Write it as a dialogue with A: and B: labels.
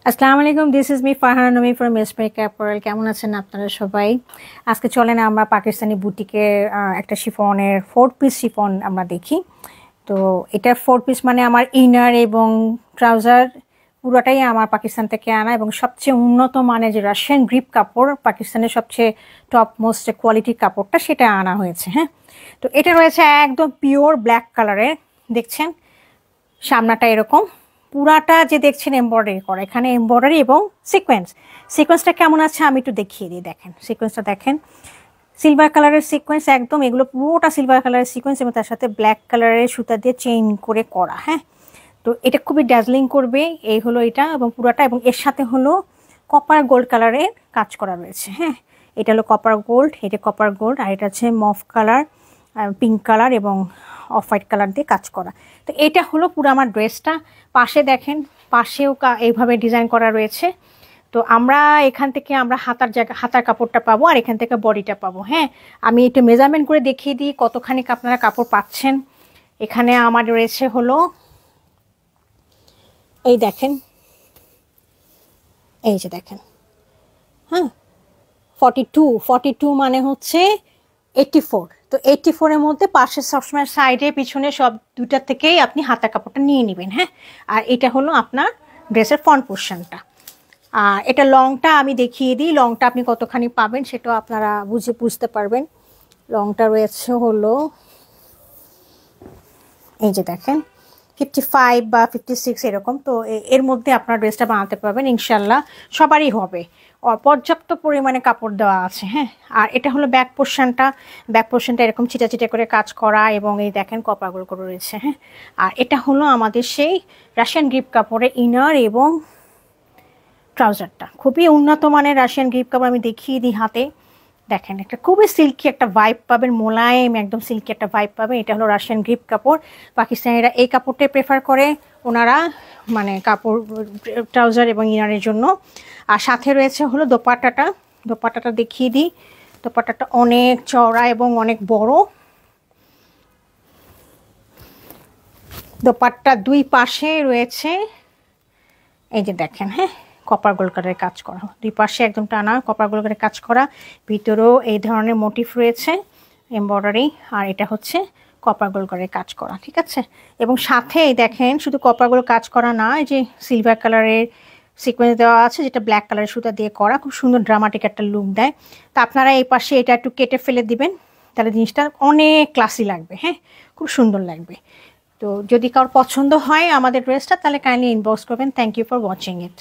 A: আসসালামু আলাইকুম, this is me Farhana Nomi from এসমেক apparel. কেমন আছেন আপনারা সবাই? আজকে চলেন আমরা পাকিস্তানি বুটিকের একটা শিফনের 4 পিস শিফন আমরা দেখি। তো এটা 4 পিস মানে আমার ইনার এবং ট্রাউজার পুরোটাই আমার পাকিস্তান থেকে আনা, এবং সবচেয়ে উন্নত মানের যে রাশিয়ান গ্রিপ কাপড়, পাকিস্তানের সবচেয়ে টপ মোস্ট কোয়ালিটির কাপড়টা, সেটা আনা হয়েছে। হ্যাঁ, তো এটা রয়েছে একদম পিওর ব্ল্যাক কালারের। দেখছেন সামনাটা এরকম, পুরাটা যে দেখছেন এমব্রয়ডারি করা, এখানে এমব্রয়ডারি এবং সিকোয়েন্সটা কেমন আছে আমি একটু দেখিয়ে দিই। দেখেন সিকোয়েন্সটা, দেখেন সিলভার কালারের সিকোয়েন্স, একদম এগুলো পুরোটা সিলভার কালারের সিকোয়েন্স এবং তার সাথে ব্ল্যাক কালারের সুতা দিয়ে চেইন করে করা। হ্যাঁ, তো এটা খুবই ড্যাজলিং করবে, এই হলো এটা এবং পুরাটা, এবং এর সাথে হলো কপার গোল্ড কালারের কাজ করা রয়েছে। হ্যাঁ, এটা হলো কপার গোল্ড, এটা কপার গোল্ড, আর এটা হচ্ছে মফ কালার, পিঙ্ক কালার এবং অফ হোয়াইট কালার দিয়ে কাজ করা। তো এটা হলো পুরো আমার ড্রেসটা। পাশে দেখেন, পাশেও এইভাবে ডিজাইন করা রয়েছে। তো আমরা এখান থেকে আমরা হাতার কাপড়টা পাবো, আর এখান থেকে বডিটা পাবো। হ্যাঁ, আমি একটু মেজারমেন্ট করে দেখিয়ে দিই কতখানি আপনারা কাপড় পাচ্ছেন। এখানে আমার রয়েছে হলো, এই দেখেন, এই যে দেখেন, হ্যাঁ 42 মানে হচ্ছে 84। তো 84-এর মধ্যে পাশে সবসময় সাইডে পিছনে সব দুটার থেকেই আপনি হাতার কাপড়টা নিয়ে নেবেন। হ্যাঁ, আর এটা হলো আপনার ড্রেসের ফ্রন্ট পোর্শনটা। আর এটা লংটা আমি দেখিয়ে দিই, লংটা আপনি কতখানি পাবেন সেটাও আপনারা বুঝতে পারবেন। লংটা রয়েছে হলো, এই যে দেখেন 55 বা 56 এরকম। তো এর মধ্যে আপনার ড্রেসটা বানাতে পারবেন ইনশাল্লাহ, সবারই হবে। পর্যাপ্ত পরিমাণে কাপড় দেওয়া আছে। হ্যাঁ, আর এটা হলো ব্যাক পোর্শনটা এরকম ছিটা ছিটা করে কাজ করা, এবং এই দেখেন কপারগুলো করে রয়েছে। হ্যাঁ, আর এটা হলো আমাদের সেই রাশিয়ান গ্রিপ কাপড়ের ইনার এবং ট্রাউজারটা, খুবই উন্নত মানের রাশিয়ান গ্রিপ কাপড়। আমি দেখিয়ে দিই হাতে, দেখেন একটা খুবই সিল্কি একটা ভাইব পাবেন, মোলায়েম একদম সিল্কি একটা ভাইব পাবেন। এটা হলো রাশিয়ান গ্রিপ কাপড়। পাকিস্তানিরা এই কাপড়টাই প্রেফার করে ওনারা, মানে কাপড় ট্রাউজার এবং ইনারের জন্য। আর সাথে রয়েছে হলো দোপাট্টাটা দেখিয়ে দিই। দোপাট্টাটা অনেক চওড়া এবং অনেক বড়। দোপাট্টা দুই পাশে রয়েছে, এই যে দেখেন, হ্যাঁ কপার গোল্ড কালারের কাজ করা, দুই পাশে একদম টানা কপার গোল্ড কালারের কাজ করা, ভিতরেও এই ধরনের মোটিভ রয়েছে এমব্রয়ডারি, আর এটা হচ্ছে কপার গোল্ড কালারের কাজ করা। ঠিক আছে, এবং সাথে দেখেন শুধু কপার গোল্ড কাজ করা না, এই যে সিলভার কালারের সিকোয়েন্স দেওয়া আছে, যেটা ব্ল্যাক কালারের সুতা দিয়ে করা, খুব সুন্দর ড্রামাটিক একটা লুক দেয়। তো আপনারা এই পাশে এটা একটু কেটে ফেলে দিবেন, তাহলে জিনিসটা অনেক ক্লাসি লাগবে। হ্যাঁ, খুব সুন্দর লাগবে। তো যদি কারোর পছন্দ হয় আমাদের ড্রেসটা, তাহলে কাইন্ডলি ইনবক্স করবেন। Thank you for watching it.